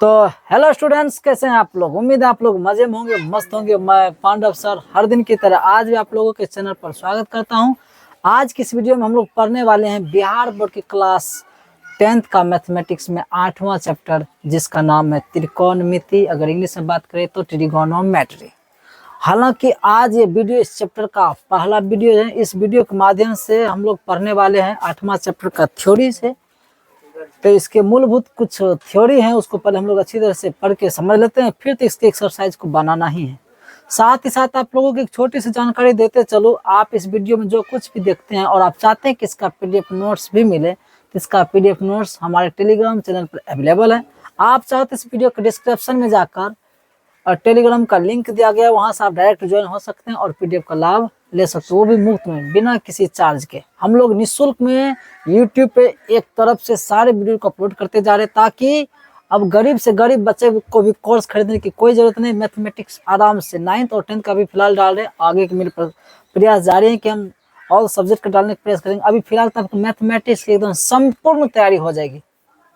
तो hello students, कैसे हैं आप लोग। उम्मीद है आप लोग मजे में होंगे, मस्त होंगे। मैं पांडव सर हर दिन की तरह आज भी आप लोगों के चैनल पर स्वागत करता हूं। आज की इस वीडियो में हम लोग पढ़ने वाले हैं बिहार बोर्ड की क्लास 10th का मैथमेटिक्स में 8वां चैप्टर, जिसका नाम है त्रिकोणमिति। अगर इंग्लिश में बात करें तो ट्रिगोनोमेट्री। हालांकि आज ये वीडियो इस चैप्टर का पहला वीडियो है। इस वीडियो के माध्यम से हम लोग पढ़ने वाले हैं 8वां चैप्टर का थ्योरी से। तो इसके मूलभूत कुछ थ्योरी है, उसको पहले हम लोग अच्छी तरह से पढ़ के समझ लेते हैं, फिर तो इसके एक्सरसाइज को बनाना ही है। साथ ही साथ आप लोगों को एक छोटी सी जानकारी देते चलो। आप इस वीडियो में जो कुछ भी देखते हैं और आप चाहते हैं कि इसका पीडीएफ नोट्स भी मिले, तो इसका पीडीएफ नोट्स हमारे टेलीग्राम चैनल पर अवेलेबल है। आप चाहो तो इस वीडियो के डिस्क्रिप्शन में जाकर और टेलीग्राम का लिंक दिया गया है, वहां से आप डायरेक्ट ज्वाइन हो सकते हैं और पीडीएफ का लाभ ले सकते हो, वो भी मुफ्त में, बिना किसी चार्ज के। हम लोग निःशुल्क में यूट्यूब पे एक तरफ से सारे वीडियो को अपलोड करते जा रहे हैं, ताकि अब गरीब से गरीब बच्चे को भी कोर्स खरीदने की कोई जरूरत नहीं। मैथमेटिक्स आराम से 9th और 10th का भी फिलहाल डाल रहे हैं। आगे के मेरे प्रयास जारी है कि हम और सब्जेक्ट का डालने का प्रयास करेंगे। अभी फिलहाल तक मैथमेटिक्स की एकदम संपूर्ण तैयारी हो जाएगी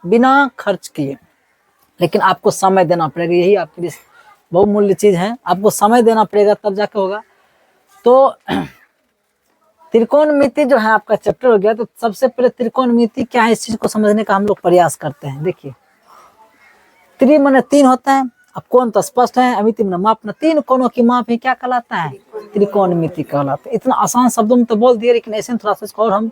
बिना खर्च किए, लेकिन आपको समय देना पड़ेगा। यही आपके लिए बहुमूल्य चीज है, आपको समय देना पड़ेगा, तब जाके होगा। तो त्रिकोणमिति जो है आपका चैप्टर हो गया। तो सबसे पहले त्रिकोणमिति क्या है, इस चीज को समझने का हम लोग प्रयास करते हैं। देखिए, त्रि माने तीन होता है। अब कोण तो स्पष्ट है, अमिति माने मापना। तीन कोणों की माप ही क्या कहलाता है, त्रिकोणमिति कहलाता है। इतना आसान शब्दों में तो बोल दिए, लेकिन ऐसे थोड़ा सा इसको और हम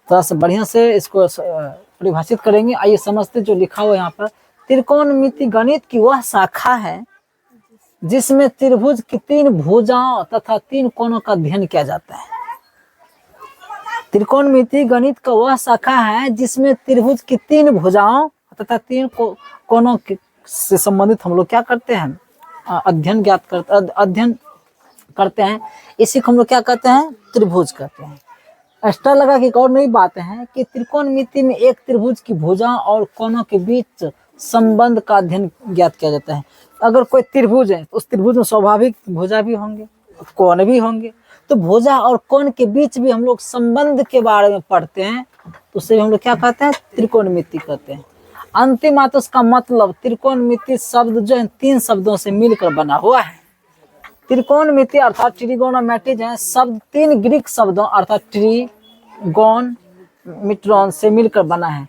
थोड़ा सा बढ़िया से इसको परिभाषित करेंगे। आइए समझते जो लिखा हुआ यहाँ पर। त्रिकोणमिति गणित की वह शाखा है जिसमें त्रिभुज की तीन भुजाओं तथा तीन कोणों का अध्ययन किया जाता है। त्रिकोणमिति गणित का वह शाखा है जिसमें त्रिभुज की तीन भुजाओं तथा तीन कोणों से संबंधित हम लोग क्या करते हैं, अध्ययन करते हैं। इसी को हम लोग क्या कहते हैं, त्रिभुज कहते हैं। एक्स्ट्रा लगा कि एक और नई बात है कि त्रिकोणमिति में एक त्रिभुज की भुजाओं और कोणों के बीच संबंध का अध्ययन ज्ञात किया जाता है। अगर कोई त्रिभुज है तो उस त्रिभुज में स्वाभाविक भुजा भी होंगे, कोण भी होंगे। तो भुजा और कोण के बीच भी हम लोग संबंध के बारे में पढ़ते हैं, तो उसे हम लोग क्या कहते हैं, त्रिकोणमिति कहते हैं। अंतिम बात, उसका मतलब त्रिकोणमिति शब्द जो है तीन शब्दों से मिलकर बना हुआ है। त्रिकोणमिति अर्थात ट्रिगोनोमेट्री जो है शब्द तीन ग्रीक शब्दों अर्थात ट्रिगोन मिट्रॉन से मिलकर बना है।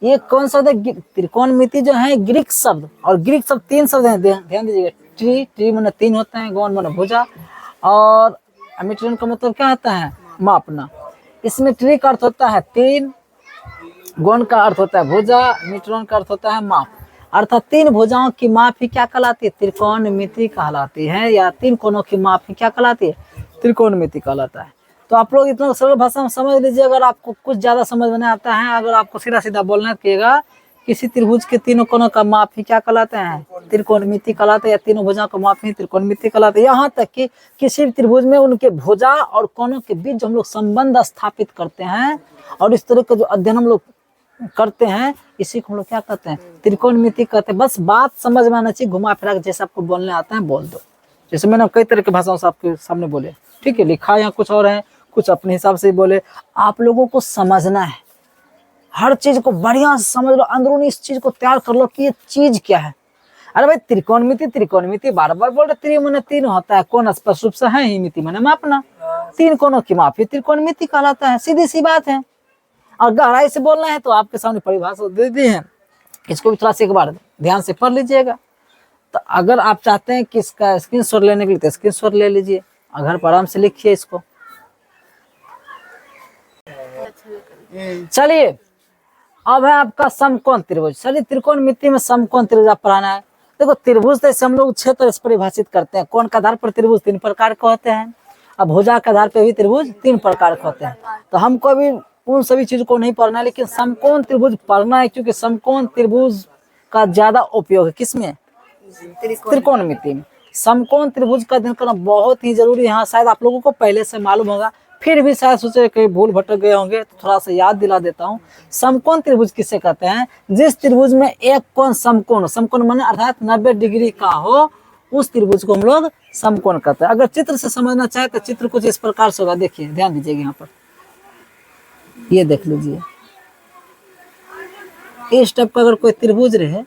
ये कौन शब्द है, त्रिकोणमिति जो है ग्रीक शब्द, और ग्रीक शब्द तीन शब्द हैं, ध्यान दीजिएगा। ट्री माने तीन होता है, गोन माने भुजा, और मिट्रॉन का मतलब क्या होता है, मापना। इसमें ट्री का अर्थ होता है तीन, गोन का अर्थ होता है भुजा, मिट्रॉन का अर्थ होता है माप। अर्थात तीन भुजाओं की माप ही क्या कहलाती है, त्रिकोणमिति कहलाती है, या तीन कोणों की माप ही क्या कहलाती है, त्रिकोणमिति कहलाता है। तो आप लोग इतना सरल भाषा में समझ लीजिए। अगर आपको कुछ ज्यादा समझ में नहीं आता है, अगर आपको सीधा सीधा बोलना चाहिएगा, किसी त्रिभुज के तीनों कोणों का माप ही क्या कहलाते हैं, त्रिकोणमिति कहलाते हैं, या तीनों भुजाओं का माप ही त्रिकोणमिति कहलाते हैं। यहाँ तक कि किसी भी त्रिभुज में उनके भुजा और कोणों के बीच जो हम लोग संबंध स्थापित करते हैं और इस तरह का जो अध्ययन हम लोग करते हैं, इसी को हम लोग क्या कहते हैं, त्रिकोणमिति कहते हैं। बस बात समझ में आना चाहिए, घुमा फिरा के जैसे आपको बोलने आता है बोल दो। जैसे मैंने कई तरह की भाषाओं से आपके सामने बोले, ठीक है, लिखा या कुछ और है, कुछ अपने हिसाब से बोले। आप लोगों को समझना है, हर चीज को बढ़िया से समझ लो, अंदरूनी इस चीज को तैयार कर लो कि ये चीज क्या है। अरे भाई, त्रिकोणमिति त्रिकोणमिति बार बार बोल रहे, त्रि माने तीन होता है, कोण स्पष्ट रूप से है ही, मिति माने मापना। तीन कोणों की माप ही त्रिकोणमिति कहलाता है, सीधी सी बात है। और गहराई से बोलना है तो आपके सामने परिभाषा दे दी है, इसको भी थोड़ा सा एक बार ध्यान से पढ़ लीजिएगा। तो अगर आप चाहते हैं कि इसका स्क्रीनशॉट लेने के लिए तो स्क्रीनशॉट ले लीजिए, घर पर आराम से लिखिए इसको। चलिए, अब है आपका समकोण त्रिभुज। चलिए, त्रिकोणमिति में समकोण त्रिभुज आप पढ़ाना है। देखो, त्रिभुज तो हम लोग क्षेत्र से परिभाषित करते हैं। कोण के आधार पर त्रिभुज तीन प्रकार के होते हैं, अब भुजा के आधार पर भी त्रिभुज तीन प्रकार के होते हैं। तो हमको भी उन सभी चीजों को नहीं पढ़ना है, लेकिन समकोण त्रिभुज पढ़ना है, क्योंकि समकोण त्रिभुज का ज्यादा उपयोग है किसमें, त्रिकोणमिति में। समकोण त्रिभुज का अध्ययन करना बहुत ही जरूरी है। यहाँ शायद आप लोगों को पहले से मालूम होगा, फिर भी शायद सोचे कहीं भूल भटक गए होंगे, तो थोड़ा सा याद दिला देता हूँ। समकोण त्रिभुज किसे कहते हैं, जिस त्रिभुज में एक कोण समकोण, समकोण माने अर्थात 90 डिग्री का हो, उस त्रिभुज को हम लोग समकोण कहते हैं। अगर चित्र से समझना चाहे तो चित्र कुछ इस प्रकार से होगा। देखिए, ध्यान दीजिएगा, यहाँ पर ये देख लीजिए, इस टाइप का अगर कोई त्रिभुज रहे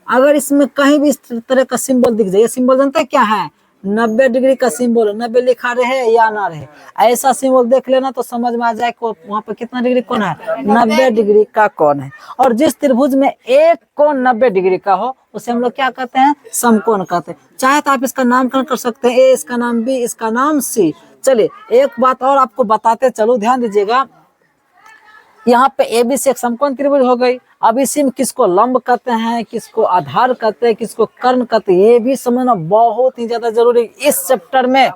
अगर इसमें कहीं भी इस तरह का सिंबल दिख जाए, ये सिंबल जानते हैं क्या है? 90 डिग्री का सिंबल, 90 लिखा रहे या ना रहे, ऐसा सिंबल देख लेना तो समझ में आ जाए वहां पे कितना डिग्री कोण है, 90 डिग्री का कोण है। और जिस त्रिभुज में एक कोण 90 डिग्री का हो उसे हम लोग क्या कहते हैं? समकोण कहते हैं। चाहे तो आप इसका नामकरण कर सकते हैं, ए इसका नाम बी, इसका नाम सी। चलिए एक बात और आपको बताते चलो, ध्यान दीजिएगा। यहाँ पे एबीसी एक समकोण त्रिभुज हो गई। अब इसी में किसको लंब कहते हैं, किसको आधार कहते हैं, किसको कर्ण कहते हैं, ये भी समझना बहुत ही ज्यादा जरूरी इस चैप्टर में,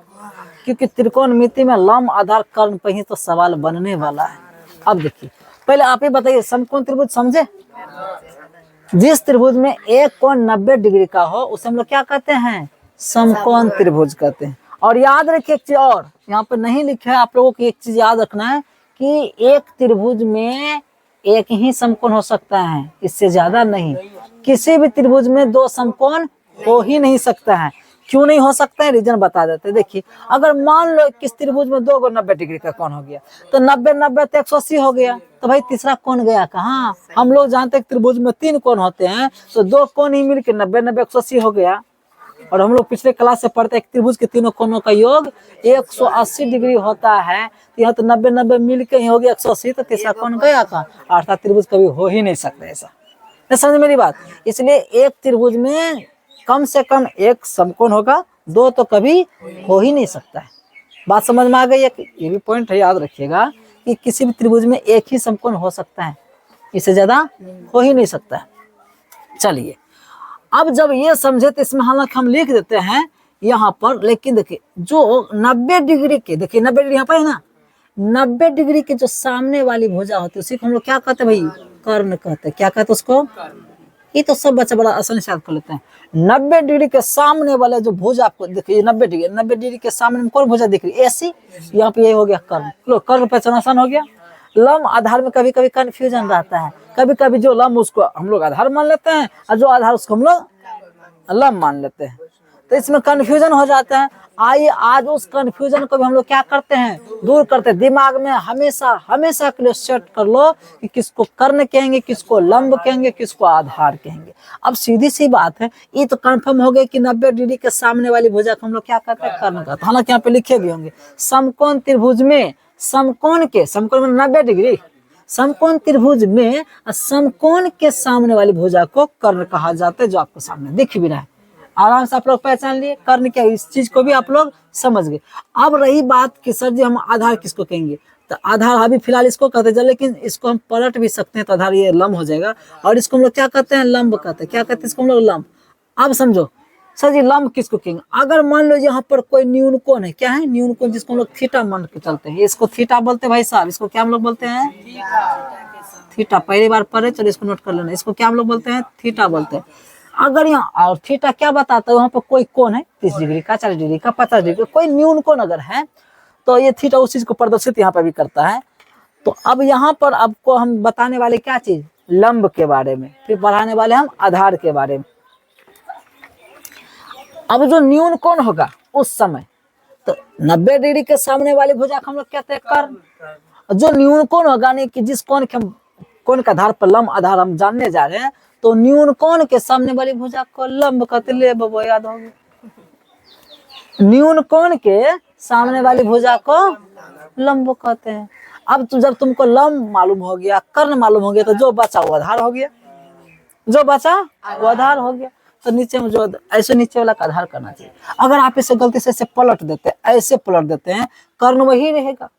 क्योंकि त्रिकोणमिति में लंब आधार कर्ण पे ही तो सवाल बनने वाला है। अब देखिए पहले आप ही बताइए, समकोण त्रिभुज समझे? जिस त्रिभुज में एक कोण 90 डिग्री का हो उसे हम लोग क्या कहते हैं? समकोण त्रिभुज कहते हैं। और याद रखिए एक चीज और, यहाँ पे नहीं लिखा है, आप लोगों को एक चीज याद रखना है कि एक त्रिभुज में एक ही समकोण हो सकता है, इससे ज्यादा नहीं। किसी भी त्रिभुज में दो समकोण हो ही नहीं सकता है। क्यों नहीं हो सकता है, रीजन बता देते। देखिए अगर मान लो किस त्रिभुज में दो 90 डिग्री का कोण हो गया तो 90 90 तो 180 हो गया, तो भाई तीसरा कोण गया कहाँ? हम लोग जानते हैं त्रिभुज में 3 कोण होते हैं, तो 2 कोण ही मिलकर 90 90 180 हो गया। और हम लोग पिछले क्लास से पढ़ते हैं त्रिभुज के तीनों कोणों का योग 180 डिग्री होता है, तो यहाँ तो 90 90 मिलकर ही हो गया 180, तो तीसरा कोण गया कहाँ? अर्थात त्रिभुज कभी हो ही नहीं सकता ऐसा। नहीं समझ मेरी बात? इसलिए एक त्रिभुज में कम से कम एक समकोण होगा, दो तो कभी हो ही नहीं सकता है। बात समझ में आ गई? ये भी पॉइंट है, याद रखिएगा कि किसी भी त्रिभुज में एक ही समकोण हो सकता है, इससे ज्यादा हो ही नहीं सकता है। चलिए अब जब ये समझे तो इसमें हालांकि हम लिख देते हैं यहाँ पर, लेकिन देखिए जो 90 डिग्री के, देखिए 90 डिग्री यहाँ पर है ना, 90 डिग्री के जो सामने वाली भुजा होती है उसी को हम लोग क्या कहते हैं भाई? कर्ण कहते हैं। क्या कहते हैं उसको? ये तो सब बच्चा बड़ा आसानी से याद कर लेते हैं। 90 डिग्री के सामने वाला जो भुजा आपको देखिए, 90 डिग्री के सामने में कौन भुजा दिख रही है? एसी। यहाँ पे ये हो गया कर्ण। लो कर्ण पहचान आसान हो गया। लंब आधार में कभी कभी कंफ्यूजन रहता है, कभी कभी जो लंब उसको हम लोग आधार मान लेते हैं और जो आधार उसको हम लोग लंब मान लेते हैं, तो इसमें कंफ्यूजन हो जाता है। आइए आज उस कंफ्यूजन को भी हम लोग क्या करते हैं? दूर करते हैं। दिमाग में हमेशा हमेशा के लिए सेट कर लो कि किसको कर्ण कहेंगे, किसको लंब कहेंगे, किसको आधार कहेंगे। अब सीधी सी बात है, ये तो कंफर्म हो गया कि 90 डिग्री के सामने वाली भुजा को हम लोग क्या कहते हैं? कर्ण कहते हैं। हालांकि यहाँ पे लिखे भी होंगे समकोण त्रिभुज में, समकोण में 90 डिग्री, समकोण त्रिभुज में समकोण के सामने वाली भुजा को कर्ण कहा जाता है, जो आपको सामने दिख भी रहा है। आराम से आप लोग पहचान लिए कर्ण क्या, इस चीज को भी आप लोग समझ गए। अब रही बात कि सर जी हम आधार किसको कहेंगे, तो आधार अभी फिलहाल इसको कहते हैं, लेकिन इसको हम पलट भी सकते हैं तो आधार ये लंब हो जाएगा, और इसको हम लोग क्या कहते हैं? लंब कहते हैं। क्या कहते हैं इसको हम लोग? लंब। अब समझो सर जी लंब किसको कहेंगे? अगर मान लो यहाँ पर कोई न्यून कोण है, क्या है न्यून कोण, जिसको हम लोग थीटा मान के चलते हैं, इसको थीटा बोलते हैं भाई साहब। इसको क्या हम लोग बोलते हैं? थीटा। पहली बार पढ़े, चलो इसको नोट कर लेना। इसको क्या हम लोग बोलते हैं? थीटा बोलते हैं। अगर यहाँ और थीटा क्या बताता है, वहां पर कोई कोण है 30 डिग्री का, 40 डिग्री का, 50 डिग्री का, कोई न्यून कोण अगर है तो ये थीटा उस चीज को प्रदर्शित यहाँ पर भी करता है। तो अब यहाँ पर आपको हम बताने वाले क्या चीज? लंब के बारे में, फिर पढ़ाने वाले हम आधार के बारे में। अब जो न्यून कोण होगा उस समय, तो 90 डिग्री के सामने वाली भुजा को हम लोग कहते हैं कर्ण। जो न्यून कोण होगा, नहीं कि जिस कोण के हम कोण के आधार पर लंब आधार हम जानने जा रहे हैं, तो न्यून कोण के सामने वाली भुजा को लंब कहते हैं। ले बाबा याद होगी, न्यून कोण के सामने वाली भुजा को लंब कहते हैं। अब तो जब तुमको लंब मालूम हो गया, कर्ण मालूम हो गया, तो जो बचा वो आधार हो गया, जो बचा वो आधार हो गया। तो नीचे में जो ऐसे नीचे वाला का आधार करना चाहिए। अगर आप इसे गलती से ऐसे पलट देते हैं, ऐसे पलट देते हैं, कर्ण वही रहेगा।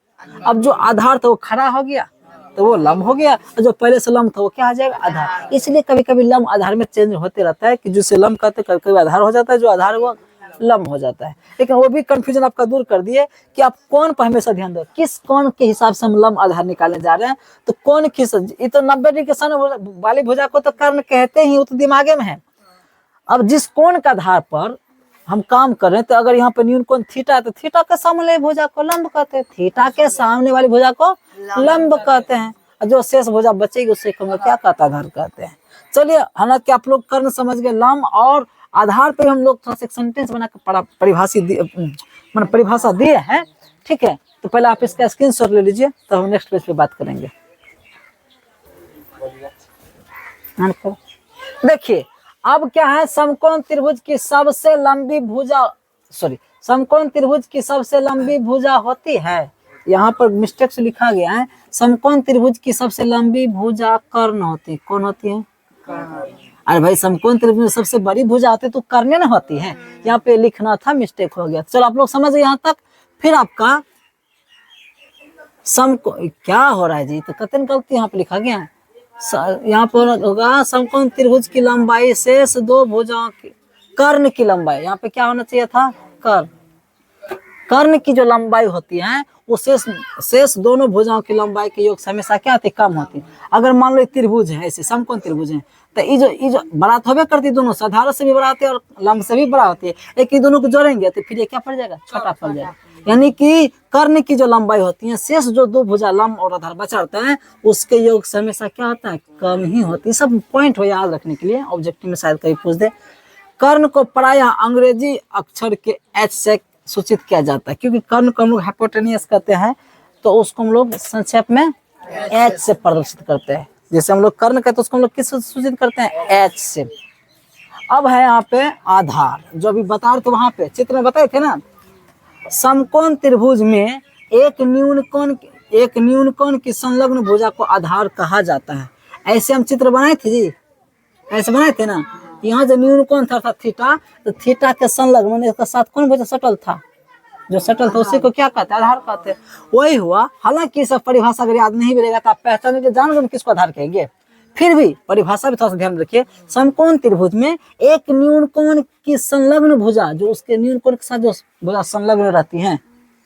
अब जो आधार था वो खड़ा हो गया तो वो लंब हो गया, और जो पहले से लंब था वो क्या आ जाएगा? आधार। इसलिए कभी कभी लंब आधार में चेंज होते रहता है, कि जिसे लंब कहते हैं कभी कभी आधार हो जाता है, जो आधार वो लंब हो जाता है। लेकिन वो भी कंफ्यूजन आपका दूर कर दिए कि आप कौन पर हमेशा ध्यान दो, किस कौन के हिसाब से हम लंब आधार निकालने जा रहे हैं। तो कौन किस, ये तो 90 डिग्री के सामने वाली भुजा को तो कर्ण कहते ही, वो तो दिमागे में है। अब जिस कोण के आधार पर हम काम कर रहे हैं, तो अगर यहाँ पर न्यून कोण थीटा है, तो थीटा के सामने वाली भुजा को लंब कहते हैं, थीटा के सामने वाली भुजा को लंब कहते हैं, और जो शेष भुजा बचेगी उसे हम लोग क्या कहते हैं? आधार कहते हैं। चलिए हालांकि आप लोग कर्ण समझ गए, लंब और आधार पे हम लोग थोड़ा सा सेंटेंस बना के परिभाषा दिए हैं, ठीक है। तो पहले आप इसका स्क्रीनशॉट ले लीजिए, तो हम नेक्स्ट पेज पे बात करेंगे। देखिए अब क्या है, समकोण त्रिभुज की सबसे लंबी भुजा, सॉरी, समकोण त्रिभुज की सबसे लंबी भुजा होती है, यहाँ पर मिस्टेक से लिखा गया है, समकोण त्रिभुज की सबसे लंबी भुजा कर्ण होती है। कौन होती है? अरे भाई समकोण त्रिभुज में सबसे बड़ी भुजा होती है तो कर्ण न होती है, यहाँ पे लिखना था, मिस्टेक हो गया। चलो आप लोग समझ गए यहाँ तक। फिर आपका क्या हो रहा है जी, तो कतन गलती यहाँ पे लिखा गया है, यहाँ पर होगा समकोण त्रिभुज की लंबाई शेष दो भुजाओं की कर्ण की लंबाई, यहाँ पे क्या होना चाहिए था, कर्ण की जो लंबाई होती है वो शेष दोनों भुजाओं की लंबाई के योग से हमेशा क्या होती है, कम होती है। अगर मान लो त्रिभुज है, ऐसे समकोण त्रिभुज है, तो ये जो बड़ा होबे करती, दोनों साधारण से भी बड़ा होती है और लंब से भी बड़ा होती है, लेकिन दोनों को जोड़ेंगे तो फिर ये क्या पड़ जाएगा, छोटा पड़ जाएगा। यानी कि कर्ण की जो लंबाई होती है, शेष जो दो भुजा लंब और आधार बचा रहता है, उसके योग से हमेशा क्या होता है, कम ही होती है। सब पॉइंट हो याद रखने के लिए, ऑब्जेक्टिव में शायद कहीं पूछ दे। कर्ण को प्रायः अंग्रेजी अक्षर के एच से सूचित किया जाता है, क्योंकि कर्ण को हम लोग हाइपोटेनियस कहते हैं, तो उसको हम लोग संक्षेप में एच से प्रदर्शित करते हैं। जैसे हम लोग कर्ण कहते हैं उसको हम लोग किस सूचित करते हैं, एच से। अब है यहाँ पे आधार, जो अभी बता रहे थे वहां पे चित्र में बताए थे ना, समकोण त्रिभुज में एक न्यून कोण की संलग्न भुजा को आधार कहा जाता है। ऐसे हम चित्र बनाए थे जी, ऐसे बनाए थे ना। यहाँ जो न्यून कोण था थीटा, तो थीटा के संलग्न इसके साथ कौन भुजा सटल था, जो सटल था उसी को क्या कहते हैं, आधार कहते हैं। वही हुआ। हालांकि सब परिभाषा अगर याद नहीं मिलेगा तो आप पहचान के जान किसको आधार कहेंगे, फिर भी परिभाषा भी थोड़ा सा ध्यान रखिए। समकोण त्रिभुज में एक न्यून कोण की संलग्न भुजा, जो उसके न्यून कोण के साथ जो भुजा संलग्न रहती हैं,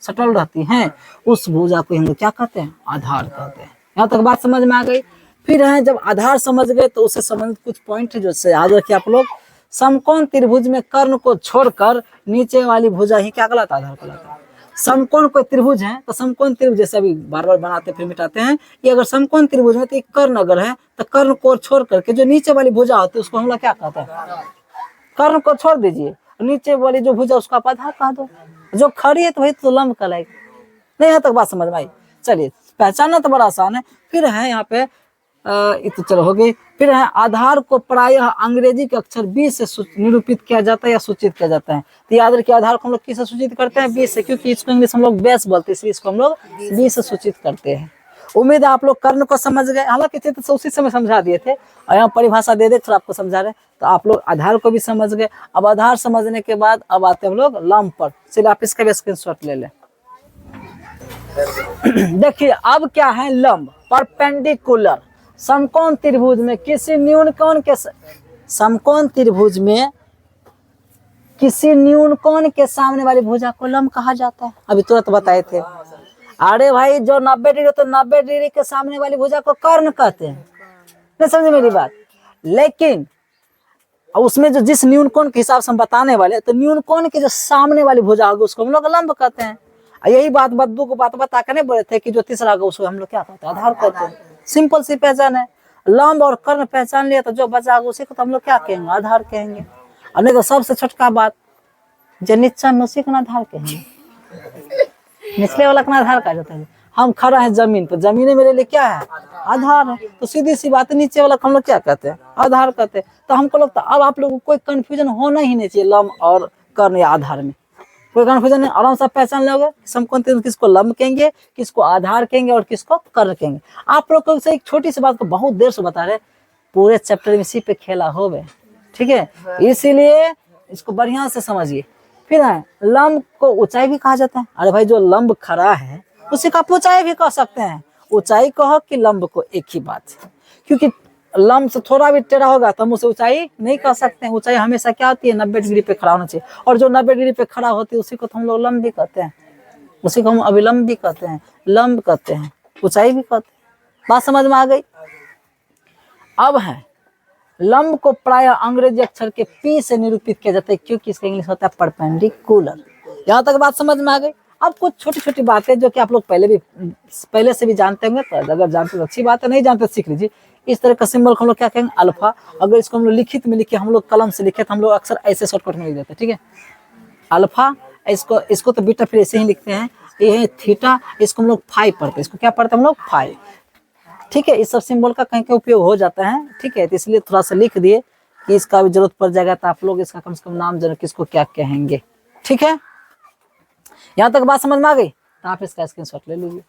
सटल रहती हैं, उस भुजा को हम लोग क्या कहते हैं, आधार कहते हैं। यहाँ तक बात समझ में आ गई। फिर है जब आधार समझ गए तो उससे संबंधित कुछ पॉइंट है जो से याद रखिए आप लोग। समकोण त्रिभुज में कर्ण को छोड़कर नीचे वाली भुजा ही क्या कहलाता है, आधार कहलाता है। समकोण कोई त्रिभुज है तो समकोण त्रिभुज जैसे अभी बार बार बनाते फिर मिटाते हैं, ये अगर समकोण त्रिभुज में तो एक कर्ण अगर है तो कर्ण को छोड़ करके जो नीचे वाली भुजा होती है उसको हम लोग क्या कहते हैं, कर्ण को छोड़ दीजिए, नीचे वाली जो भुजा उसका आप आधार कह दो। जो खड़ी है तो भाई तो लंब कहलाएगी। नहीं, यहाँ तक बात समझ में आई। चलिए, पहचानना तो बड़ा आसान है। फिर है यहाँ पे तो चलो हो गई। फिर है आधार को प्रायः अंग्रेजी के अक्षर बी से निरूपित किया जाता है या सूचित किया जाता है। तो याद रखिए आधार को हम लोग किससे सूचित करते हैं, बी से, क्योंकि इसको इंग्लिश हम लोग बेस बोलते हैं, इसलिए इसको हम लोग बी से सूचित करते हैं। उम्मीद है आप लोग कर्ण को समझ गए। हालांकि चित्र से उसी समय समझा दिए थे और यहाँ परिभाषा दे थोड़ा आपको समझा रहे, तो आप लोग आधार को भी समझ गए। अब आधार समझने के बाद अब आते हम लोग लंब पर। चलिए आप इसका भी स्क्रीनशॉट ले लें। देखिए अब क्या है, लंब परपेंडिकुलर। समकोण त्रिभुज में किसी न्यून कोण के समकोण त्रिभुज में किसी न्यून कोण के सामने वाली भुजा को लंब कहा जाता है। अभी तुरंत बताए थे। अरे भाई जो 90 डिग्री तो 90 डिग्री के सामने वाली भुजा को कर्ण कहते हैं। नहीं समझे मेरी बात। लेकिन उसमें जो जिस न्यून कोण के हिसाब से हम बताने वाले, तो न्यून कोण के जो सामने वाली भुजा होगी उसको हम लोग लंब कहते हैं। यही बात बद्दू को बात बता कर नहीं बोले थे कि जो तीसरा होगा उसको हम लोग क्या कहते हैं, आधार कहते हैं। सिंपल सी पहचान है। लंब और कर्ण पहचान लिया तो जो बचा होगा उसी को तो हम लोग क्या कहेंगे, आधार कहेंगे। और नहीं तो सबसे छोटका बात जो नीचा में उसी को आधार कहेंगे। निचले वाला का आधार कहा जाता है। हम खड़ा है जमीन पर, जमीन मेरे लिए क्या है, आधार है। तो सीधी सी बात है, नीचे वाला हम लोग क्या कहते हैं, आधार कहते हैं। तो हमको लगता है अब आप लोगों को कोई कंफ्यूजन होना ही नहीं चाहिए लंब और कर्ण या आधार में। कोई कंफ्यूजन नहीं, आराम से पहचान लोगे समकोण त्रिभुज किसको लंब कहेंगे, किसको आधार कहेंगे और किसको कर्ण कहेंगे। आप लोग को एक छोटी सी बात को बहुत देर से बता रहे, पूरे चैप्टर में इसी पे खेला हो गए, ठीक है। इसीलिए इसको बढ़िया से समझिए। फिर है लंब को ऊंचाई भी कहा जाता है। अरे भाई जो लंब खड़ा है उसी का ऊंचाई भी कह सकते हैं। ऊंचाई कहो कि लंब को एक ही बात है, क्योंकि लंब से थोड़ा भी टेढ़ा होगा तो हम उसे ऊंचाई नहीं कह सकते हैं। ऊंचाई हमेशा क्या होती है, 90 डिग्री पे खड़ा होना चाहिए। और जो 90 डिग्री पे खड़ा होती है उसी को तो हम लोग लंब भी कहते हैं, उसी को हम अभिलंब भी कहते हैं, लंब कहते हैं, ऊंचाई भी कहते हैं। बात समझ में आ गई। अब है लंब को प्राय अंग्रेजी अक्षर के पी से निरूपित किया जाता है, क्योंकि इसका इंग्लिश होता है परपेंडिकुलर। यहाँ तक बात समझ में आ गई। अब कुछ छोटी छोटी बातें जो कि आप लोग पहले से भी जानते होंगे, तो अगर जानते तो अच्छी बात है, नहीं जानते तो सीख लीजिए। इस तरह का सिंबल हम लोग क्या कहेंगे, अल्फा। अगर इसको हम लोग लिखित में लिखे, हम लोग कलम से लिखे तो हम लोग अक्सर ऐसे शॉर्टकट में लिख देते हैं, ठीक है। अल्फा, इसको तो बीटा फिर ऐसे ही लिखते हैं। ये है थीटा, इसको हम लोग फाई पढ़ते हैं। इसको क्या पढ़ते हैं हम लोग, फाई, ठीक है। इस सब सिंबल का कहीं का उपयोग हो जाता है, ठीक है। तो इसलिए थोड़ा सा लिख दिए कि इसका भी जरूरत पड़ जाएगा तो आप लोग इसका कम से कम नाम जरूर किसको क्या कहेंगे। ठीक है, यहाँ तक बात समझ में आ गई? तो आप इसका स्क्रीनशॉट ले लीजिए।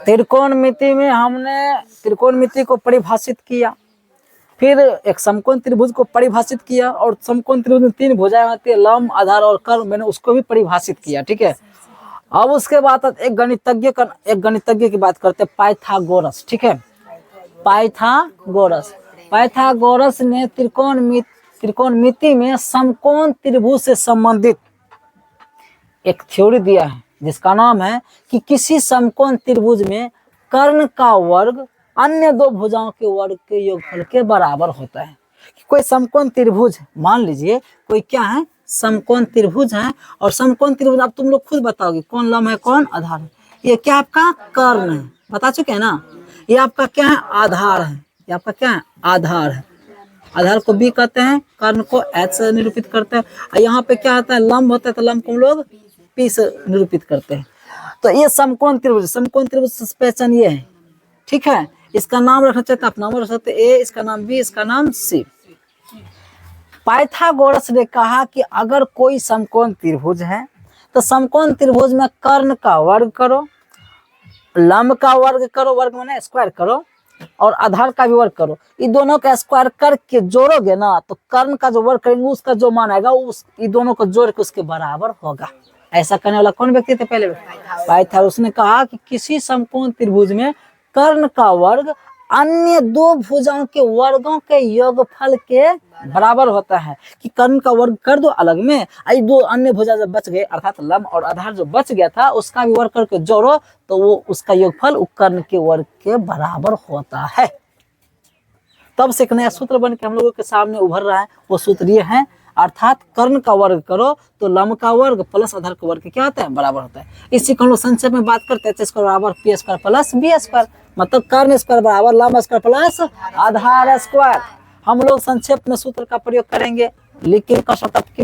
त्रिकोणमिति में हमने त्रिकोणमिति को परिभाषित किया, फिर एक समकोण त्रिभुज को परिभाषित किया, और समकोण त्रिभुज में 3 भुजाएं होती है, लंब, आधार और कर्ण, मैंने उसको भी परिभाषित किया। ठीक है, अब उसके बाद एक गणितज्ञ की बात करते हैं, पाइथागोरस। ठीक है, पाइथागोरस ने त्रिकोणमिति में समकोण त्रिभुज से संबंधित एक थ्योरी दिया है, जिसका नाम है कि किसी समकोण त्रिभुज में कर्ण का वर्ग अन्य 2 भुजाओं के वर्ग के योगफल के बराबर होता है। कोई समकोण त्रिभुज, मान लीजिए कोई क्या है, समकोण त्रिभुज है, और समकोण त्रिभुज अब तुम लोग खुद बताओगे कौन लंब है कौन आधार है। ये क्या आपका कर्ण है, बता चुके हैं ना। ये आपका क्या है, आधार है। ये आपका क्या है, आधार है। आधार को बी कहते हैं, कर्ण को एच से निरूपित करते हैं, और यहाँ पे क्या आता है, लंब होता है, तो लंब को हम लोग पी से निरूपित करते हैं। तो ये समकोण त्रिभुज पहचान ये है। ठीक है, इसका नाम रखना चाहते आप नाम रख सकते ए, इसका नाम बी, इसका नाम सी। पाइथागोरस ने कहा कि अगर कोई समकोण त्रिभुज है तो समकोण त्रिभुज में कर्ण का वर्ग करो, लंब का वर्ग करो, वर्ग माने स्क्वायर करो, और आधार का भी वर्ग करो। इन दोनों का स्क्वायर करके जोड़ोगे ना, तो कर्ण का जो वर्ग करेंगे उसका जो मान आएगा उस इन दोनों को जोड़ के उसके बराबर होगा। ऐसा करने वाला कौन व्यक्ति थे पहले? पाइथागोरस ने कहा कि किसी समकोण त्रिभुज में कर्ण का वर्ग अन्य 2 भुजाओं के वर्गों के योगफल के बराबर होता है। कि कर्ण का वर्ग कर दो अलग में, आई 2 अन्य भुजा जब बच गए, अर्थात लंब और आधार जो बच गया था उसका भी वर्ग करके जोड़ो, तो वो उसका योगफल कर्ण के वर्ग के बराबर होता है। तब से एक नया सूत्र बन के हम लोगों के सामने उभर रहा है, वो सूत्र ये है, अर्थात कर्ण का वर्ग करो तो लंब का वर्ग प्लस आधार का वर्ग क्या होता है, बराबर होता है। इसी को हम लोग संक्षेप में बात करते हैं, h स्क्वायर बराबर p square plus b square, मतलब कर्ण स्क्वायर बराबर लंब स्क्वायर प्लस आधार स्क्वायर। हम लोग संक्षेप में सूत्र का प्रयोग करेंगे, लेकिन कसौट आपकी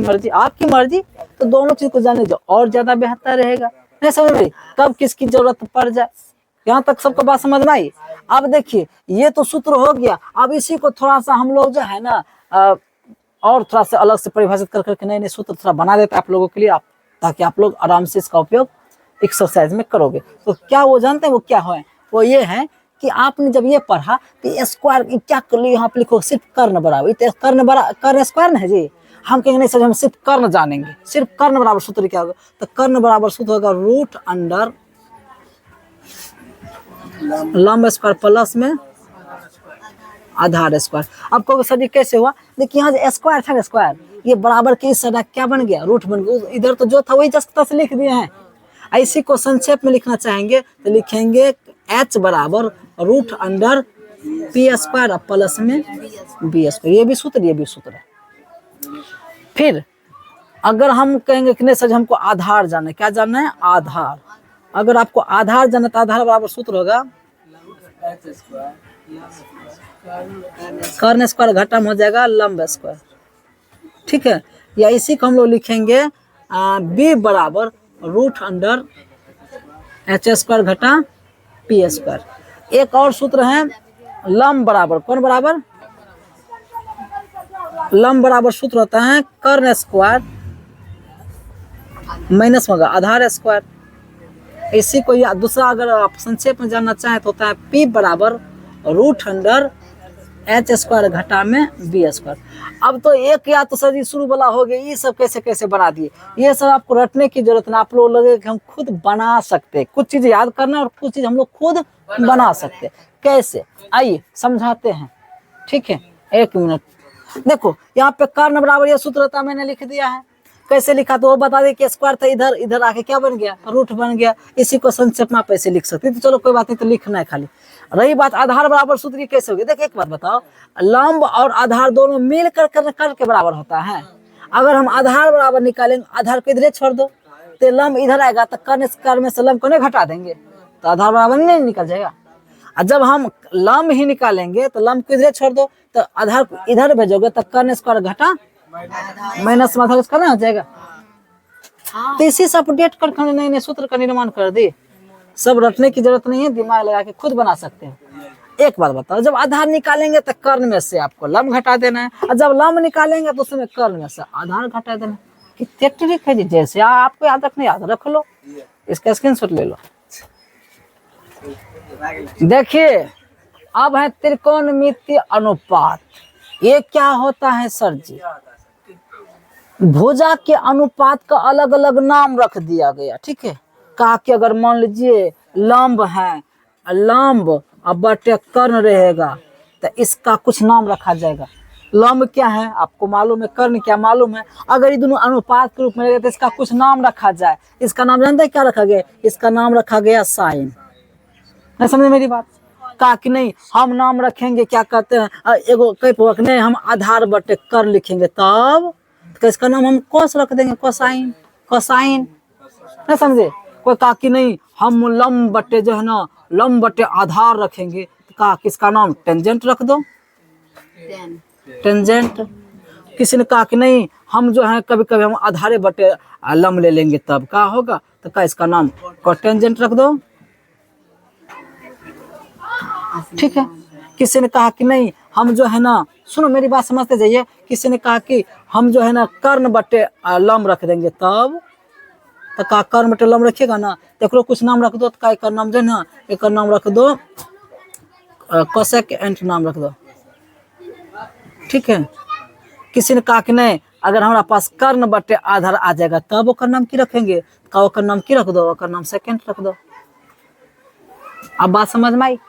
मर्जी, तो दोनों चीज को जाने जो और ज्यादा बेहतर रहेगा। नहीं समझ रही, कब किसकी जरूरत पड़ जाए। यहाँ तक सबको बात समझ में आई? अब देखिए, ये तो सूत्र हो गया। अब इसी को थोड़ा सा हम लोग जो है ना और थोड़ा सा अलग से परिभाषित कर करके नए नए सूत्र थोड़ा बना देते हैं आप लोगों के लिए, ताकि आप लोग आराम से इसका उपयोग एक्सरसाइज में करोगे। तो क्या वो जानते हैं वो क्या है? वो ये है कि आपने जब ये पढ़ा कि स्क्वायर क्या कर लिया, यहाँ पे लिखो सिर्फ कर्ण बराबर, कर्ण स्क्वायर ना है जी। हम कहेंगे नहीं सर, हम सिर्फ कर्ण जानेंगे, सिर्फ कर्ण बराबर सूत्र क्या होगा? तो कर्ण बराबर सूत्र होगा रूट अंडर लंब स्क्वायर प्लस में आधार स्क्वायर। अब कहोगे सर जी कैसे हुआ? देखिए यहाँ जो स्क्वायर था ना, स्क्वायर ये बराबर के इस साइड क्या बन गया, रूट बन गया। इधर तो जो था वही जस्ट से लिख दिए हैं। इसी को संक्षेप में लिखना चाहेंगे तो लिखेंगे h बराबर root under p square plus में b स्क्वायर। ये भी सूत्र है। फिर अगर हम कहेंगे कि नहीं सर हमको आधार जानना है, क्या जानना है? आधार। अगर आपको आधार जानना तो आधार बराबर सूत्र होगा कर्ण स्क्वायर घटा में हो जाएगा लंब स्क्वायर। ठीक है, या इसी को हम लोग लिखेंगे b बराबर रूट अंडर h स्क्वायर घटा p स्क्वायर। एक और सूत्र है लंब बराबर, कौन बराबर? लंब बराबर सूत्र होता है कर्ण स्क्वायर माइनस होगा आधार स्क्वायर। इसी को या दूसरा अगर आप संक्षेप में जानना चाहें तो होता है p बराबर रूट अंडर h स्क्वायर घटा में b स्क्वायर। अब तो एक या तो सर जी शुरू वाला हो गया, ये सब कैसे कैसे बना दिए, ये सब आपको रटने की जरूरत नहीं। आप लोग लगे कि हम खुद बना सकते, कुछ चीज याद करना और कुछ चीज हम लोग खुद बना सकते। कैसे, आइए समझाते हैं। ठीक है, 1 मिनट। देखो यहाँ पे कर्ण बराबर ये सूत्र था, मैंने लिख दिया है। कैसे लिखा तो वो बता दे कि स्क्वायर था, इधर इधर आके क्या बन गया, रूट बन गया। इसी को संक्षेप में आप ऐसे लिख सकते, तो चलो कोई बात नहीं, तो लिखना है खाली। रही बात आधार बराबर सूत्र कैसे होगी, देखिए एक बात बताओ, लंब और आधार दोनों मिल कर कर्ण के बराबर होता है। अगर हम आधार बराबर निकालेंगे, आधार को इधर छोड़ दो तो लंब इधर आएगा, तो कर्ण स्क्वायर में से लंब को नहीं घटा देंगे तो आधार बराबर नहीं निकल जाएगा। और जब हम लंब ही निकालेंगे तो लंब को इधर छोड़ दो, तो आधार को इधर भेजोगे तो कर्ण स्क्वायर घटा माइनस आधार स्क्वायर हो जाएगा। तो इसी से अपडेट कर नए नए सूत्र का निर्माण कर दे। सब रटने की जरूरत नहीं है, दिमाग लगा के खुद बना सकते हैं। एक बात बताओ, जब आधार निकालेंगे तो कर्ण में से आपको लंब घटा देना है, और जब लंब निकालेंगे तो उसमें कर्ण में से आधार घटा देना है। कितने ट्रिक है जी, जैसे आपको याद रखना याद रख लो, इसका स्क्रीनशॉट ले लो। देखिए अब है त्रिकोणमितीय अनुपात। ये क्या होता है सर जी? भुजा के अनुपात का अलग अलग नाम रख दिया गया, ठीक है। कहा कि अगर मान लीजिए लंब है, लंब अब बटे कर्ण रहेगा तो इसका कुछ नाम रखा जाएगा। लंब क्या है आपको मालूम है, कर्ण क्या मालूम है। अगर ये दोनों अनुपात के रूप में रहेगा तो इसका कुछ नाम रखा जाए। इसका नाम जानते हैं क्या रखा गया? इसका नाम रखा गया साइन। नहीं समझे मेरी बात? कहा कि नहीं हम नाम रखेंगे क्या कहते हैं, एगो कई नहीं हम आधार बटे कर्ण लिखेंगे, तब तो इसका नाम हम कौन सा रख देंगे? कोसाइन। कोसाइन नहीं समझे? कोई कहा कि नहीं हम लंब बटे जो है ना लंब बटे आधार रखेंगे, तो कहा कि इसका नाम टेंजेंट रख दो, टेंजेंट। किसी ने कहा कि नहीं हम जो है कभी कभी हम आधारे बटे लंब ले लेंगे, तब क्या होगा? तो कहा इसका नाम कोटेंजेंट रख दो, ठीक है। किसी ने कहा कि नहीं हम जो है ना, सुनो मेरी बात समझते जाइए, किसी ने कहा कि हम जो है ना कर्ण बटे लंब रख देंगे, तब तो का कर्ण बटे लंब रखिएगा ना, देखो कुछ नाम रख दो, तो का एक नाम जो है ना, एक नाम रख दो कोसेक एंट नाम रख दो, ठीक है। किसी ने कहा कि नहीं अगर हमारा पास कर्ण बटे आधार आ जाएगा तब वो नाम की रखेंगे, का वो नाम की रख दो, वो नाम सेकेंड रख दो। अब बात समझ में आई?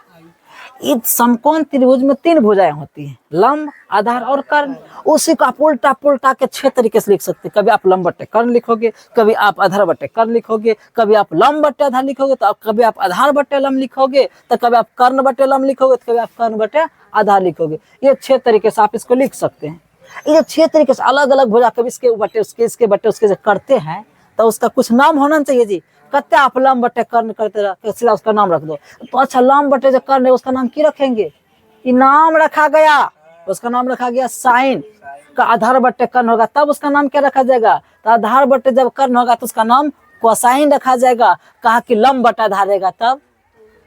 इस समकोण त्रिभुज में 3 भुजाएं होती हैं, लंब, आधार और कर्ण। उसी को आप उल्टा पुल्टा के 6 तरीके से लिख सकते हैं। कभी आप लंब बटे कर्ण लिखोगे, कभी आप आधार बटे कर्ण लिखोगे, कभी आप लंब बटे आधार लिखोगे, तो कभी आप आधार बटे लंब लिखोगे, तो कभी आप कर्ण बटे लंब लिखोगे, तो कभी आप कर्ण बटे आधार लिखोगे। ये 6 तरीके से आप इसको लिख सकते हैं। ये 6 तरीके से अलग अलग भुजा, कभी इसके बटे उसके, इसके बटे उसके करते हैं, तो उसका कुछ नाम होना चाहिए जी। कहते आप लंब बटे कर्ण करते रहे, सीधा उसका नाम रख दो। तो अच्छा लंब बटे जो कर्ण है उसका नाम की रखेंगे? ये नाम रखा गया, उसका नाम रखा गया साइन। का आधार बटे कर्ण होगा तब उसका नाम क्या रखा जाएगा? तो आधार बटे जब कर्ण होगा तो उसका नाम कोसाइन रखा जाएगा। कहा कि लंब बटा आधार रहेगा, तब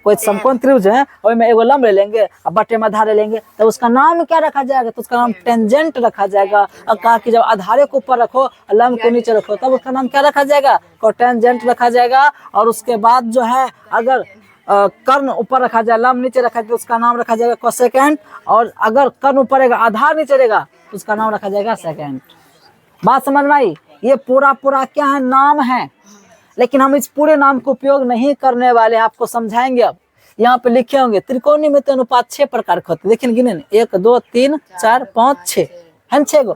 कोई समकोण त्रिभुज है और में एगो लंब ले लेंगे और बटे में आधार ले लेंगे, तो उसका नाम क्या रखा जाएगा? तो उसका नाम टेंजेंट रखा जाएगा। और कहा कि जब आधारे को ऊपर रखो और लंब को नीचे रखो, तब उसका नाम क्या रखा जाएगा? कोटेंजेंट रखा जाएगा। और उसके बाद जो है अगर कर्ण ऊपर रखा जाए, लंब नीचे रखा जाए, तो उसका नाम रखा जाएगा कोसेकेंट। और अगर कर्ण ऊपर रहेगा आधार नीचे रहेगा तो उसका नाम रखा जाएगा सेकेंट। बात समझ में आई? ये पूरा क्या है? नाम है। लेकिन हम इस पूरे नाम को उपयोग नहीं करने वाले, आपको समझाएंगे। अब यहाँ पे लिखे होंगे त्रिकोणमितीय अनुपात 6 प्रकार के होते हैं। देखिए गिने 1 2 3 4 5 6 है, 6 गो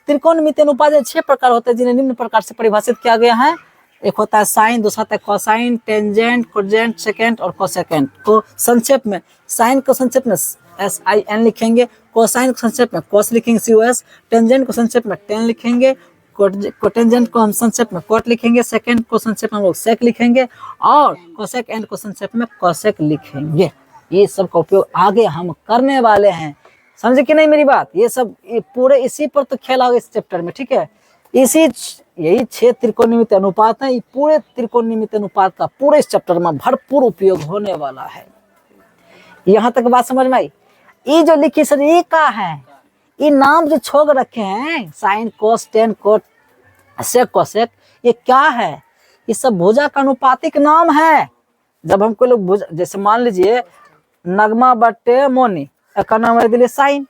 त्रिकोणमितीय अनुपात 6 प्रकार होते हैं, जिन्हें निम्न प्रकार से परिभाषित किया गया है। एक होता है साइन, दूसरा होता है कोसाइन, टेंजेंट, कोजेंट, सेकेंट और कोसेकेंट। को संक्षेप में साइन को संक्षेप में SIN लिखेंगे, कोसाइन को संक्षेप में कोस लिखेंगे COS, टेंजेंट को संक्षेप में टेन लिखेंगे, कोटेंजेंट को हम संक्षेप में कोट लिखेंगे, सेकेंड को संक्षेप में हम लोग सेक लिखेंगे, और कोसेक एंड को संक्षेप में कोसेक लिखेंगे। ये सब का उपयोग आगे हम करने वाले हैं, समझे कि नहीं मेरी बात? ये सब ये पूरे इसी पर तो खेला होगा इस चैप्टर में, ठीक है। यही 6 त्रिकोणमितीय अनुपात है। ये पूरे त्रिकोणमितीय अनुपात का पूरे इस चैप्टर में भरपूर उपयोग होने वाला है। यहाँ तक बात समझ में आई? ये जो लिखी सर ये का है, ये नाम जो छोड़ रखे हैं sine, cos, tan, cot, sec, cosec, ये क्या है? ये सब भुजा का अनुपातिक नाम है। जब हमको लोग भुजा, जैसे मान लीजिए नगमा बटे मोनी, एक नाम रख दिले साइन।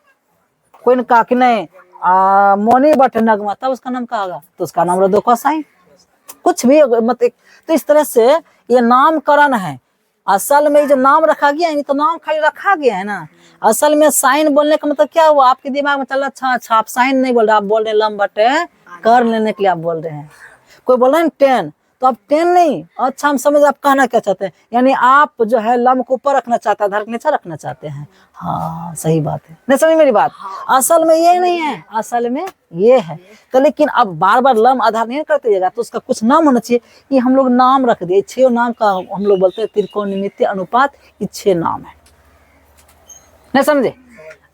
कोई ने कहा कि नहीं मोनी बटे नगमा, तब उसका नाम क्या होगा? तो उसका नाम रख दो कोसाइन। कुछ भी मतलब, तो इस तरह से ये नामकरण है। असल में जो नाम रखा गया है तो नाम खाली रखा गया है ना। असल में साइन बोलने का मतलब क्या हुआ? आपके दिमाग में चल रहा अच्छा आप साइन नहीं बोल रहे, आप बोल रहे लंब बटे कर्ण लेने के लिए आप बोल रहे हैं। कोई बोल रहा है 10, तो आप 10 नहीं, अच्छा हम समझ आप कहना क्या चाहते हैं, यानी आप जो है लंब को ऊपर रखना चाहते हैं, आधार को नीचे रखना चाहते हैं। हाँ सही बात है, नहीं समझ मेरी बात? असल में ये नहीं है, असल में ये है। तो लेकिन अब बार बार लंब आधार नहीं करते जाएगा, तो उसका कुछ नाम होना चाहिए। ये हम लोग नाम रख दिए, 6 नाम का हम लोग बोलते हैं त्रिकोणमितीय अनुपात। ये 6 नाम है, नहीं समझे?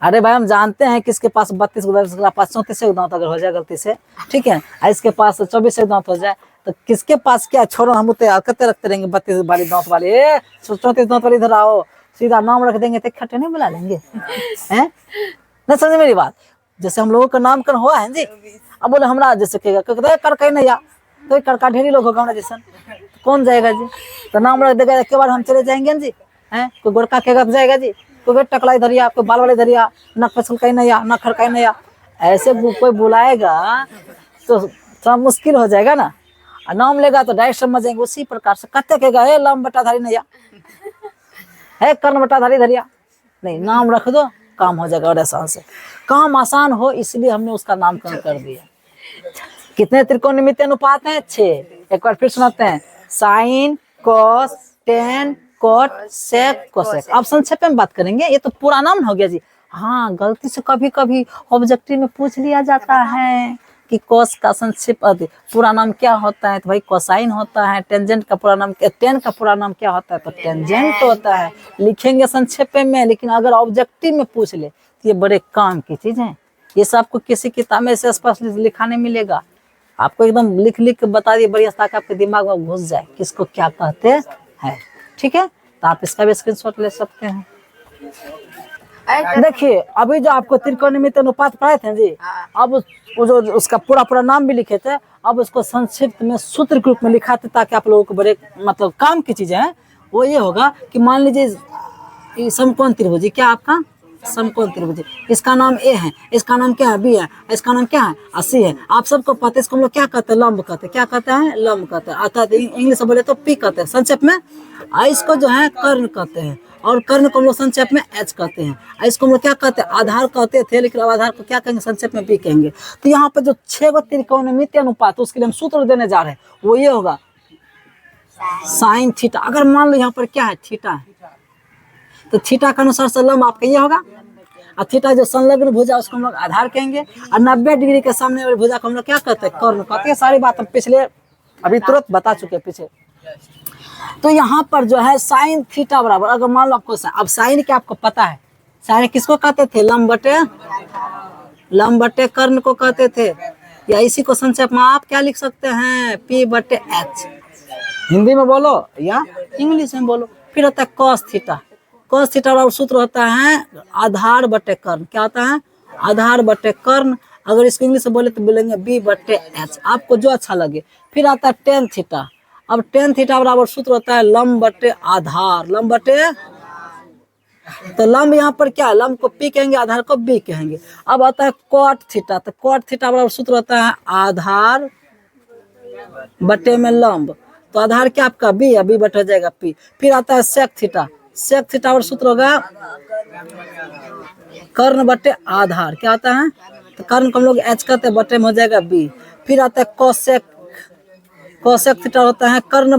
अरे भाई हम जानते हैं कि इसके पास 32 दांत, इसके पास 34 दांत अगर हो जाए गलती से, ठीक है, इसके पास 24 दांत हो जाए, तो किसके पास क्या छोड़ो, हम तो करते रखते रहेंगे 32 वाली दांत वाली, 34 दांत वाली इधर आओ, सीधा नाम रख देंगे तो इकट्ठे नहीं बुला लेंगे हैं? नहीं समझे मेरी बात। जैसे हम लोगों का नामकरण हुआ है जी, अब बोले हमरा जैसे कहेगा कड़कई नहीं या, तो कड़का ढेरी लोग होगा हमारा जैसा, तो कौन जाएगा जी? तो नाम रख देगा, एक बार हम चले जाएंगे जी हैं। कोई गोड़का कहेगा तो जाएगा जी, कोई टकलाई धरिया, कोई बाल वाले धरिया, नक पे छलकाई नहीं या, नक खड़काई नहीं या, ऐसे कोई बुलाएगा तो थोड़ा मुश्किल हो जाएगा ना। और नाम लेगा तो डायरेक्ट समझ जाएंगे। उसी प्रकार से कत्ते कहेगा हे लम बटाधारी नैया, है कर्ण बटाधारी धरिया, नहीं नाम रख दो काम हो जाएगा। और आसान से काम आसान हो इसलिए हमने उसका नामकरण कर दिया। कितने त्रिकोणमितीय अनुपात हैं? 6। एक बार फिर सुनाते हैं, साइन, कॉस, टेन, कॉट, सेक, कोसेक। अब संक्षेप में बात करेंगे, ये तो पूरा नाम हो गया जी। हाँ, गलती से कभी कभी ऑब्जेक्टिव में पूछ लिया जाता है कि कॉस का संक्षेप पूरा नाम क्या होता है, तो भाई कोसाइन होता है। टेंजेंट का पूरा नाम, टेन का पूरा नाम क्या होता है, तो टेंजेंट होता है। लिखेंगे संक्षेप में, लेकिन अगर ऑब्जेक्टिव में पूछ ले तो ये बड़े काम की चीज है। ये सब आपको किसी किताब में से स्पष्ट लिखा नहीं मिलेगा, आपको एकदम लिख लिख के बता दिए बढ़िया, ताकि आपके दिमाग में घुस जाए किसको क्या कहते हैं। ठीक है, तो आप इसका भी स्क्रीनशॉट ले सकते हैं। देखिए अभी जो आपको त्रिकोणमितीय अनुपात पढ़ाए थे जी, अब वो जो उसका पूरा नाम भी लिखे थे, अब उसको संक्षिप्त में सूत्र के रूप में लिखा था, ताकि आप लोगों को बड़े मतलब काम की चीजें हैं। वो ये होगा कि मान लीजिए समकोण त्रिभुज, क्या आपका समकोण त्रिभुज, इसका नाम ए है, इसका नाम क्या है बी है, इसका नाम क्या है 80 है। आप सबको पता है, इसको हम लोग क्या कहते हैं, लंब कहते हैं। क्या कहते हैं? लंब कहते हैं, अर्थात इंग्लिश में बोले तो पी कहते हैं संक्षेप में। इसको जो है कर्ण कहते हैं, और कर्ण को हम लोग संक्षेप में एच कहते हैं। इसको हम लोग क्या कहते हैं? आधार कहते थे, लेकिन अब आधार को क्या कहेंगे? संक्षेप में पी कहेंगे। तो यहाँ पे जो 6 गो त्रिकोणमितीय अनुपात, उसके लिए हम सूत्र देने जा रहे हैं, वो ये होगा साइन थीटा। अगर मान लो यहाँ पर क्या है, थीटा है, तो थीटा के अनुसार से लंब आपका ये होगा, और थीटा जो संलग्न भुजा उसको हम लोग आधार कहेंगे, और 90 डिग्री के सामने वाली भुजा को हम लोग क्या कहते हैं? कर्ण कहते हैं। सारी बात हम पिछले अभी तुरंत बता चुके पीछे। तो यहाँ पर जो है साइन थीटा बराबर, अगर मान लो आपको अब साइन क्या आपको पता है, साइन किसको कहते थे? लंब बटे कर्ण को कहते थे। या इसी को संक्षेप में आप क्या लिख सकते हैं? पी बटे एच। हिंदी में बोलो या इंग्लिश में बोलो। फिर होता है कॉस थीटा। कॉस थीटा बराबर सूत्र होता है आधार बटे कर्ण। क्या होता है? आधार बटे कर्ण। अगर इसको इंग्लिश में बोले तो बोलेंगे बी बटे एच, आपको जो अच्छा लगे। फिर आता है टेन थीटा। अब टेन थीटा बराबर सूत्र होता है लंब बटे आधार। लंब बटे, तो लंब यहाँ पर क्या है? लंब को पी कहेंगे, आधार को बी कहेंगे। अब आता है कॉट थीटा। तो कॉट थीटा बराबर सूत्र होता है आधार बटे में लंब, तो आधार क्या आपका बी है, बी बटे जाएगा पी। फिर आता है सेक थीटा। सेक थीटा और सूत्र होगा कर्ण बटे आधार। क्या आता है? तो कर्ण को हम लोग एच कहते हैं, बटे में हो जाएगा बी। फिर आता है कोसेक। कोसेक थीटा होता है कर्ण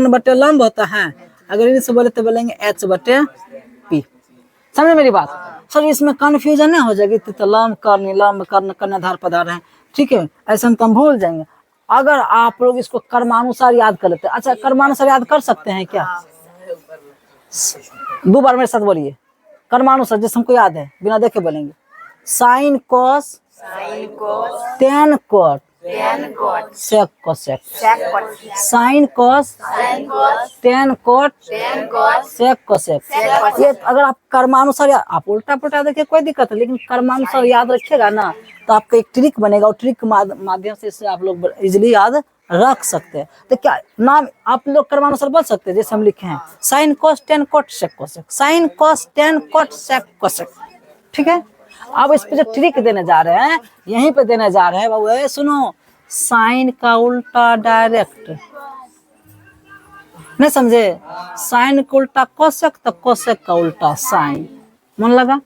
बटे लंब होता है। अगर इनसे बोले तो बोलेंगे एच बटे पी। समझे मेरी बात? सर इसमें कंफ्यूजन नहीं हो जाएगी, तो लंब कर्ण कर्णाधार पधार है, ठीक है, ऐसा तो हम भूल जाएंगे। अगर आप लोग इसको कर्मानुसार याद कर लेते हैं। अच्छा, कर्मानुसार याद कर सकते हैं क्या? 2 बार मेरे साथ बोलिए, कर्मानुसार जैसे हमको याद है, बिना देखे बोलेंगे। Sine cos, tan cot, sec cosec. Sine cos, tan cot, sec cosec. ये अगर आप कर्मानुसार आप उल्टा पुल्टा देखिए कोई दिक्कत है, लेकिन कर्मानुसार याद रखिएगा ना, तो आपका एक ट्रिक बनेगा, और ट्रिक के माध्यम से इससे आप लोग इजिली याद रख सकते हैं। तो क्या नाम आप लोग कर्मानुसार बोल सकते हैं? जैसे हम लिखे हैं sine cos tan cot sec cosec, sine cos tan cot sec cosec, ठीक है। अब इस पे जो ट्रिक देने जा रहे हैं, यहीं पे देने जा रहे हैं बाबू, सुनो, साइन का उल्टा डायरेक्ट, नहीं समझे? साइन का उल्टा कोसेक, तो कोसेक का उल्टा साइन। मन लगा?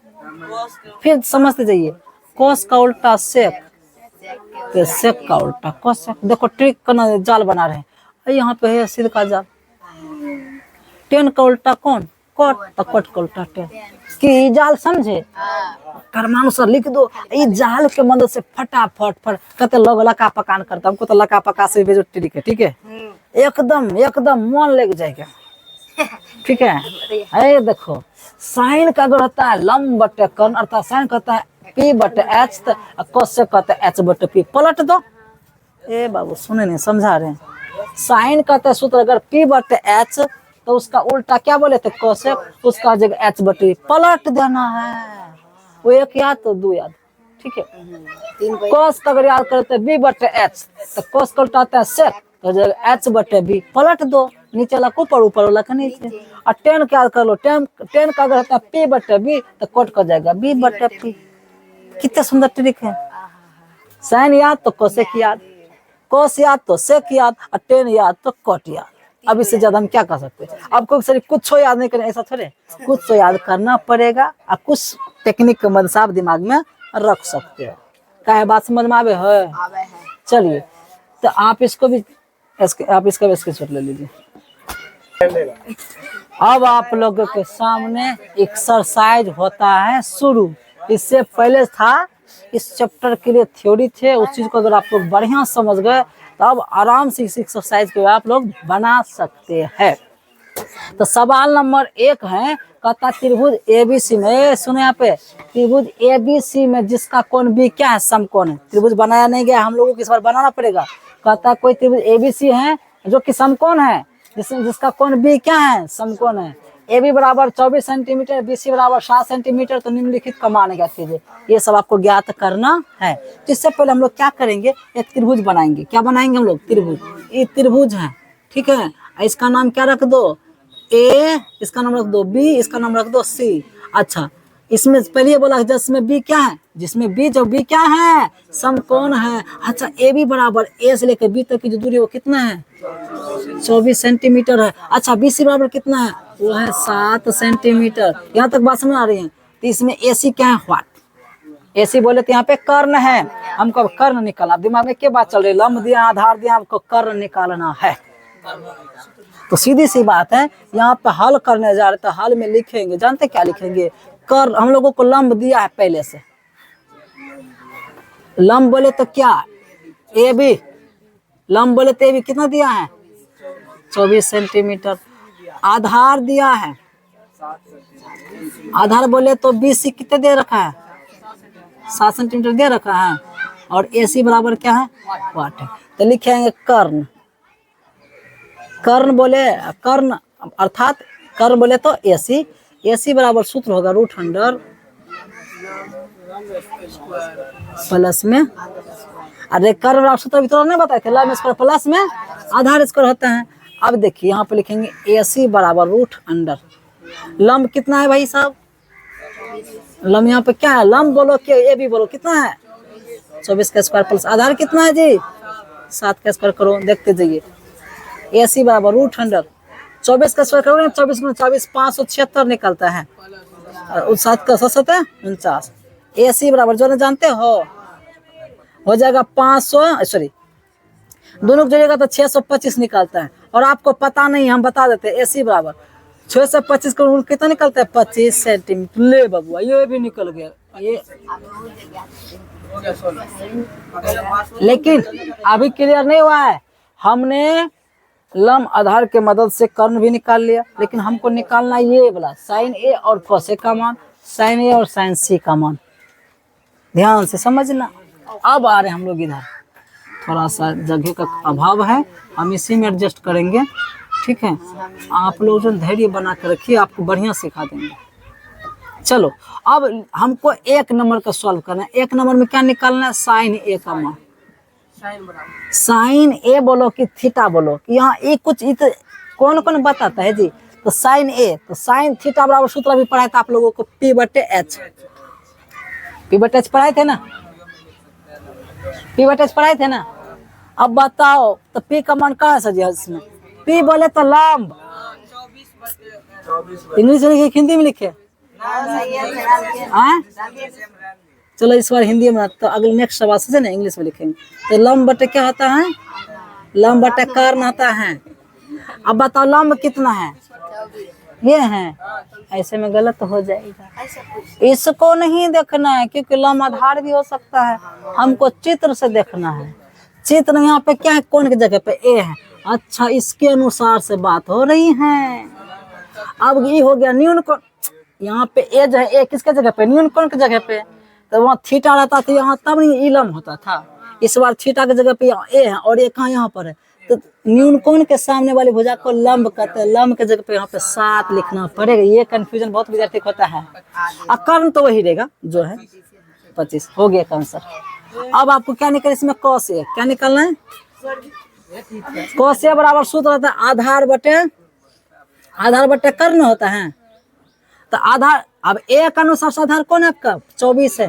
फिर समझते जाइए, कोस का उल्टा सेक, तो सेक का उल्टा कोसेक। देखो ट्रिक का जाल बना रहे हैं। यहाँ पे है सिद्ध का जाल। टेन का उल्टा कौन? कोट, तो कोट का उल्टा टेन। कि जाल समझे? कर्मानुसार लिख दो। ये जाल के मदद से फटाफट कहते लोग लका पकान करता, हमको तो लका पका से भेजो ट्रिक है, ठीक है, एकदम मन लग जाएगा, ठीक है। अरे देखो साइन का अगर होता है लंब बटे कर्ण, अर्थात साइन कहता है पी बटे एच, कोसेक कहता है एच बटे पी। पलट दो। ए बाबू सुने नहीं, समझा रहे हैं। साइन कहता है सूत्र अगर पी बटे एच, तो उसका उल्टा क्या बोले थे कोसेक, उसका जगह एच बटे पलट देना है। वो एक याद तो दो याद, ठीक है। कोस का अगर याद करते बी बटे एच, तो कोस का उल्टा आता है सेक, तो जगह एच बटे बी पलट दो, नीचे वाला ऊपर, ऊपर वाला का नीचे। और टेन क्या याद कर लो, टेन का अगर होता है पी बटे बी, तो कोट कर जाएगा बी बटे पी। कितना सुंदर ट्रिक है। साइन याद तो कोसेक याद, कोस याद तो सेक याद, और टेन याद तो कोट याद। अब इससे ज्यादा हम क्या कर सकते हैं। आपको सिर्फ कुछ याद नहीं करना, ऐसा थोड़े, कुछ तो याद करना पड़ेगा, और कुछ टेक्निक के मदद से आप दिमाग में रख सकते हो। क्या बात समझ में आवे है? चलिए, तो आप इसको भी आप इसका भी स्क्रीनशॉट ले लीजिए। अब आप लोगों के सामने एक्सरसाइज होता है शुरू। इससे पहले था, इस चैप्टर के लिए थ्योरी थे, उस चीज को अगर आप लोग बढ़िया समझ गए तो अब आराम से इस एक्सरसाइज को आप लोग बना सकते हैं। तो सवाल नंबर 1 है, कहता त्रिभुज एबीसी में, सुने यहाँ पे, त्रिभुज एबीसी में जिसका कोण बी क्या है, समकोण है। त्रिभुज बनाया नहीं गया, हम लोगों को इस बार बनाना पड़ेगा। कहता कोई त्रिभुज एबीसी है जो कि समकोण है, जिसका कोण बी क्या है, समकोण है। ए बी बराबर 24 सेंटीमीटर, बी सी बराबर 7 सेंटीमीटर, तो निम्नलिखित का मान ज्ञात कीजिए। ये सब आपको ज्ञात करना है। तो इससे पहले हम लोग क्या करेंगे, एक त्रिभुज बनाएंगे। क्या बनाएंगे हम लोग, त्रिभुज। ये त्रिभुज है, ठीक है। इसका नाम क्या रख दो, ए, इसका नाम रख दो बी, इसका नाम रख दो सी। अच्छा, इसमें पहले ये बोला जिसमें बी क्या है, जिसमें बी, जो बी क्या है, समकोण है। अच्छा, ए बी बराबर ए से लेकर बी तक की जो दूरी वो कितना है, 24 सेंटीमीटर है। अच्छा, बी सी बराबर कितना है, वो है 7 सेंटीमीटर। यहाँ तक बात समझ आ रही है। तो इसमें ए सी क्या है, व्हाट, ए सी बोले तो यहाँ पे कर्ण है, हमको कर्ण निकालना। दिमाग में क्या बात चल रही है, लंब दिया, आधार दिया, हमको कर्ण निकालना है। तो सीधी सी बात है, यहाँ पे हल करने जा रहे, तो हल में लिखेंगे, जानते क्या लिखेंगे, कर, हम लोगों को लंब दिया है पहले से। लंब बोले तो क्या, ए बी, लंब बोले तो ए बी कितना दिया है, 24 सेंटीमीटर। आधार दिया है, आधार बोले तो बी सी कितने दे रखा है, 7 सेंटीमीटर दे रखा है। और ए सी बराबर क्या है, वाट है। तो लिखेंगे कर्ण। कर्ण बोले, कर्ण अर्थात कर्ण बोले तो एसी, एसी बराबर सूत्र होगा √अंडर प्लस में, अरे कर्ण बराबर सूत्र भी तो नहीं बताए थे, लंब स्क्वायर प्लस में आधार स्क्वायर होता है। अब देखिए यहाँ पे लिखेंगे एसी बराबर √अंडर, लंब कितना है भाई साहब, लंब यहाँ पे क्या है, लंब बोलो कि ए बी बोलो, कितना है 24 का स्क्वायर प्लस आधार कितना है जी 7 का स्क्वायर करो, देखते जाइए। एसी बराबर √अंडर 24 का स्क्वायर करोगे, 24 में 24 576 निकलता है, और 7 का 7 है 49। एसी बराबर जो जानते हो जाएगा 500, सॉरी दोनों को जोड़ेगा तो 625 निकलता है। और आपको पता नहीं, हम बता देते हैं, एसी बराबर 625 का कितना निकलता है, 25 सेंटीमीटर। ले बबुआ, ये भी निकल गया ये, लेकिन अभी क्लियर नहीं हुआ है। हमने लंब आधार के मदद से कर्ण भी निकाल लिया, लेकिन हमको निकालना ये वाला साइन ए और कोसेक का मान, साइन ए और साइन सी का मान। ध्यान से समझना। अब आ रहे हम लोग इधर, थोड़ा सा जगह का अभाव है, हम इसी में एडजस्ट करेंगे, ठीक है। आप लोग जो धैर्य बना कर रखिए, आपको बढ़िया सिखा देंगे। चलो, अब हमको 1 नंबर का सॉल्व करना है। 1 नंबर में क्या निकालना है, साइन ए का मान। साइन ए बोलो कि थीटा बोलो, कि यहाँ एक कुछ कौन कौन बताता है जी। तो साइन ए, तो साइन थीटा बराबर सूत्र भी पढ़ाया था आप लोगों को, P/H। P/H पढ़ाए थे ना, P/H पढ़ाए थे ना। अब बताओ तो P का मान कहाँ है सर जी इसमें, P बोले तो लंब, इंग्लिश में लिखे हिंदी में लिखे, चलो इस बार हिंदी में, तो अगले नेक्स्ट सवाल से ना इंग्लिश में लिखेंगे। तो लंब बटे क्या होता है, लंब बटे कर्ण होता है। अब बताओ लंब कितना है, ये है, ऐसे में गलत हो जाएगा, इसको नहीं देखना है, क्योंकि लंब आधार भी हो सकता है, हमको चित्र से देखना है। चित्र में यहाँ पे क्या है, कौन की जगह पे ए है। अच्छा, इसके अनुसार से बात हो रही है। अब ये हो गया न्यून कोण, यहाँ पे ए जो है, ए किसके जगह पे, न्यून कोण की जगह पे। तो वहाँ थीटा रहता था यहाँ, तब नहीं इलम होता था। इस बार थीटा की जगह पे ए है और ए कहाँ यहाँ पर है, तो न्यून कोण के सामने वाली भुजा को लंब कहते हैं। लंब के जगह पे यहाँ पे 7 लिखना पड़ेगा। ये कंफ्यूजन बहुत विद्यार्थी को होता है। और कर्ण तो वही रहेगा जो है 25। हो गया आंसर। अब आपको क्या निकल इसमें कौशे क्या निकलना है। कौशे बराबर सूत्र होता है आधार बटे कर्ण होता है। तो आधार अब ए का अनुसार से आधार कौन है आपका 24 है।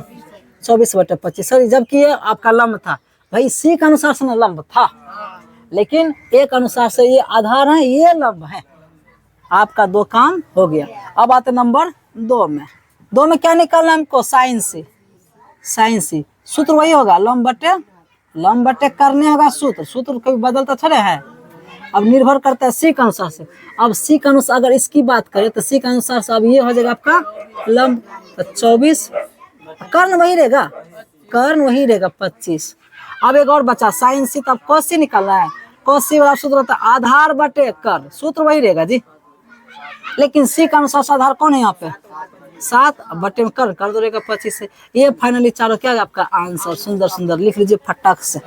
24/25 सॉरी, जबकि ये आपका लंब था भाई। सी के अनुसार से ना लंब था, लेकिन एक अनुसार से ये आधार है ये लंब है। आपका 2 काम हो गया। अब आते नंबर 2 में। 2 में क्या निकालना है हमको साइन सी। सूत्र वही होगा लंब बटे करने होगा। सूत्र कभी बदलता थोड़े है। अब निर्भर करता है सी के अनुसार से। अब सी के अनुसार अगर इसकी बात करें तो सी के अनुसार से अब ये हो जाएगा आपका लंब। तो 24 कर्ण वही रहेगा 25। अब एक और बचा साइन सी। तब कौशी निकालना है। कौशी वाला सूत्र होता है आधार बटे कर्ण। सूत्र वही रहेगा जी, लेकिन सी का अनुसार आधार कौन है यहाँ पे 7 बटे में कर्ण कर दो रहेगा 25 से। ये फाइनली चारों क्या है आपका आंसर। सुंदर लिख लीजिए फटाक से।